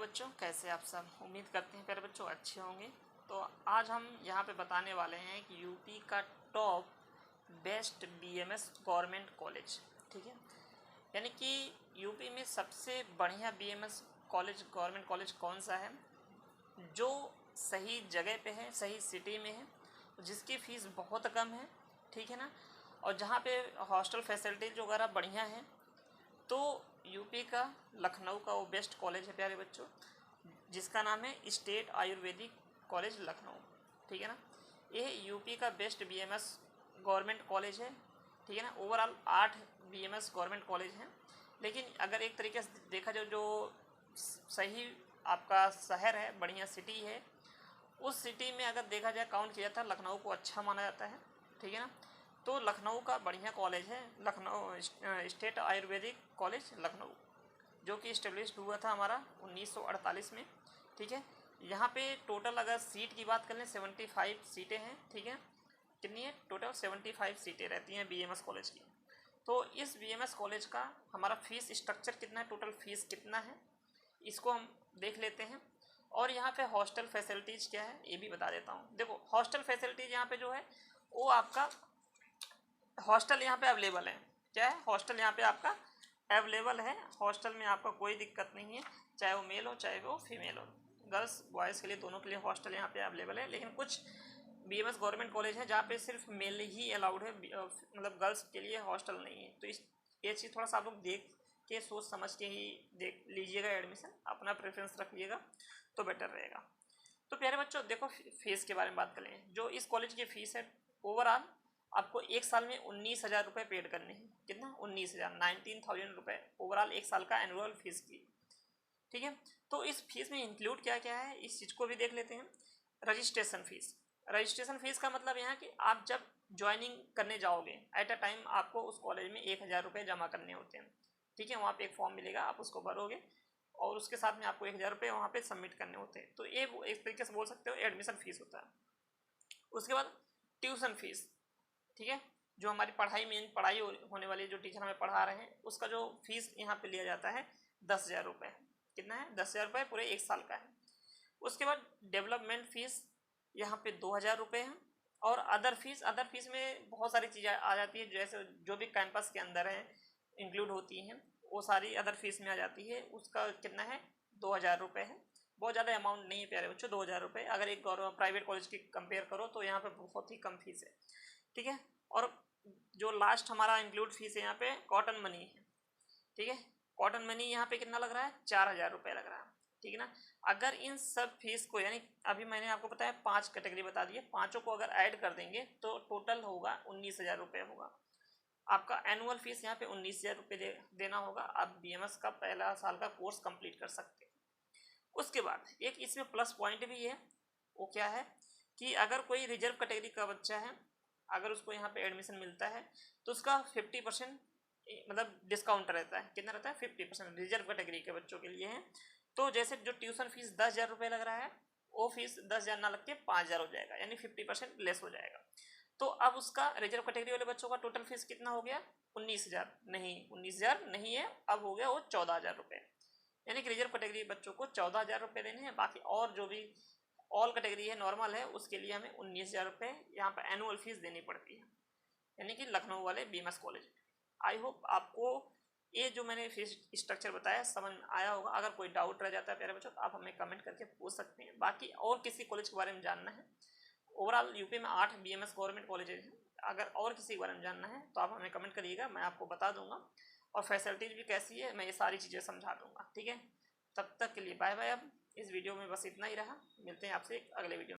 बच्चों, कैसे आप सब? उम्मीद करते हैं प्यारे बच्चों अच्छे होंगे। तो आज हम यहाँ पे बताने वाले हैं कि यूपी का top best BMS government college, ठीक है। यानी कि यूपी में सबसे बढ़िया बीएमएस कॉलेज, गवर्नमेंट कॉलेज कौन सा है जो सही जगह पे है, सही सिटी में है, जिसकी फ़ीस बहुत कम है, ठीक है ना, और जहाँ पे हॉस्टल फैसिलिटीज वगैरह बढ़िया है। तो यूपी का लखनऊ का वो बेस्ट कॉलेज है प्यारे बच्चों, जिसका नाम है स्टेट आयुर्वेदिक कॉलेज लखनऊ, ठीक है ना। ये यूपी का बेस्ट बीएमएस गवर्नमेंट कॉलेज है, ठीक है ना। ओवरऑल 8 बीएमएस गवर्नमेंट कॉलेज हैं, लेकिन अगर एक तरीके से देखा जाए जो सही आपका शहर है, बढ़िया सिटी है, उस सिटी में अगर देखा जाए काउंट किया जाता है लखनऊ को अच्छा माना जाता है, ठीक है ना। तो लखनऊ का बढ़िया कॉलेज है लखनऊ स्टेट आयुर्वेदिक कॉलेज लखनऊ, जो कि इस्टेब्लिश्ड हुआ था हमारा 1948 में, ठीक है। यहाँ पे टोटल अगर सीट की बात कर लें 75 सीटें हैं, ठीक है। कितनी है? टोटल 75 सीटें रहती हैं बीएमएस कॉलेज की। तो इस बीएमएस कॉलेज का हमारा फीस स्ट्रक्चर कितना है, टोटल फीस कितना है, इसको हम देख लेते हैं। और यहाँ पे हॉस्टल फैसिलिटीज़ क्या है ये भी बता देता हूँ। देखो, हॉस्टल फैसिलिटीज़ यहाँ पे जो है वो आपका हॉस्टल यहाँ पे अवेलेबल है। क्या है? हॉस्टल यहाँ पे आपका अवेलेबल है। हॉस्टल में आपका कोई दिक्कत नहीं है, चाहे वो मेल हो चाहे वो फीमेल हो, गर्ल्स बॉयज़ के लिए दोनों के लिए हॉस्टल यहाँ पे अवेलेबल है। लेकिन कुछ बीएमएस गवर्नमेंट कॉलेज है जहाँ पे सिर्फ मेल ही अलाउड है, मतलब गर्ल्स के लिए हॉस्टल नहीं है। तो ये चीज़ थोड़ा सा आप लोग देख के सोच समझ के ही देख लीजिएगा, एडमिशन अपना प्रेफरेंस रख लीजिएगा तो बेटर रहेगा। तो प्यारे बच्चों देखो, फीस के बारे में बात करें। जो इस कॉलेज की फ़ीस है ओवरऑल आपको एक साल में 19,000 रुपये पेड करने हैं। कितना? 19,000, 19,000 रुपये ओवरऑल एक साल का एनुअल फीस की, ठीक है। तो इस फीस में इंक्लूड क्या क्या है इस चीज़ को भी देख लेते हैं। रजिस्ट्रेशन फ़ीस, रजिस्ट्रेशन फ़ीस का मतलब यहाँ कि आप जब ज्वाइनिंग करने जाओगे एट अ टाइम आपको उस कॉलेज में 1,000 रुपये जमा करने होते हैं, ठीक है। वहाँ पे एक फॉर्म मिलेगा, आप उसको भरोगे और उसके साथ में आपको 1,000 रुपये वहाँ पे सबमिट करने होते हैं। तो ये एक तरीके से बोल सकते हो एडमिशन फ़ीस होता है। उसके बाद ट्यूशन फ़ीस, ठीक है, जो हमारी पढ़ाई होने वाली जो टीचर हमें पढ़ा रहे हैं उसका जो फीस यहाँ पे लिया जाता है 10,000 रुपये। कितना है? 10,000 रुपये पूरे एक साल का है। उसके बाद डेवलपमेंट फ़ीस यहाँ पे 2,000 रुपये है। और अदर फीस में बहुत सारी चीज़ें आ जाती है, जैसे जो भी कैंपस के अंदर है इंक्लूड होती हैं, वो सारी अदर फीस में आ जाती है। उसका कितना है? 2,000 रुपये है। बहुत ज़्यादा अमाउंट नहीं है प्यारे बच्चों, 2,000 रुपये। अगर एक प्राइवेट कॉलेज की कंपेयर करो तो यहाँ पे बहुत ही कम फीस है, ठीक है। और जो लास्ट हमारा इंक्लूड फीस है यहाँ पे कॉटन मनी है, ठीक है। कॉटन मनी यहाँ पे कितना लग रहा है? 4,000 रुपये लग रहा है, ठीक है ना। अगर इन सब फीस को, यानी अभी मैंने आपको बताया 5 कैटेगरी बता दी है, पाँचों को अगर ऐड कर देंगे तो टोटल होगा 19,000 रुपये होगा आपका एनुअल फीस। यहाँ पे 19,000 रुपये देना होगा। आप बीएमएस का पहला साल का कोर्स कंप्लीट कर सकते हैं। उसके बाद एक इसमें प्लस पॉइंट भी है, वो क्या है कि अगर कोई रिजर्व कैटेगरी का बच्चा है, अगर उसको यहाँ पे एडमिशन मिलता है तो उसका 50% मतलब डिस्काउंट रहता है। कितना रहता है? 50% रिजर्व कैटेगरी के बच्चों के लिए है। तो जैसे जो ट्यूशन फीस 10,000 रुपये लग रहा है, वो फीस 10,000 ना लग के 5,000 हो जाएगा, यानी 50% लेस हो जाएगा। तो अब उसका रिजर्व कैटेगरी वाले बच्चों का टोटल फीस कितना हो गया? 19,000 नहीं, 19,000 नहीं है, अब हो गया वो 14,000 रुपये। यानी कि रिजर्व कैटेगरी बच्चों को 14,000 रुपये देने हैं। बाकी और जो भी ऑल कैटेगरी है, नॉर्मल है, उसके लिए हमें 19,000 रुपये यहाँ पर एनुअल फीस देनी पड़ती है, यानी कि लखनऊ वाले बीएमएस कॉलेज। आई होप आपको ये जो मैंने फीस स्ट्रक्चर बताया समझ आया होगा। अगर कोई डाउट रह जाता है प्यारे बच्चों तो आप हमें कमेंट करके पूछ सकते हैं। बाकी और किसी कॉलेज के बारे में जानना है, ओवरऑल यूपी में 8 बीएमएस गवर्नमेंट कॉलेजेज हैं, अगर और किसी के बारे में जानना है तो आप हमें कमेंट करिएगा, मैं आपको बता दूंगा। और फैसिलिटीज़ भी कैसी है मैं ये सारी चीज़ें समझा दूंगा, ठीक है। तब तक के लिए बाय बाय। अब इस वीडियो में बस इतना ही रहा, मिलते हैं आपसे एक अगले वीडियो में।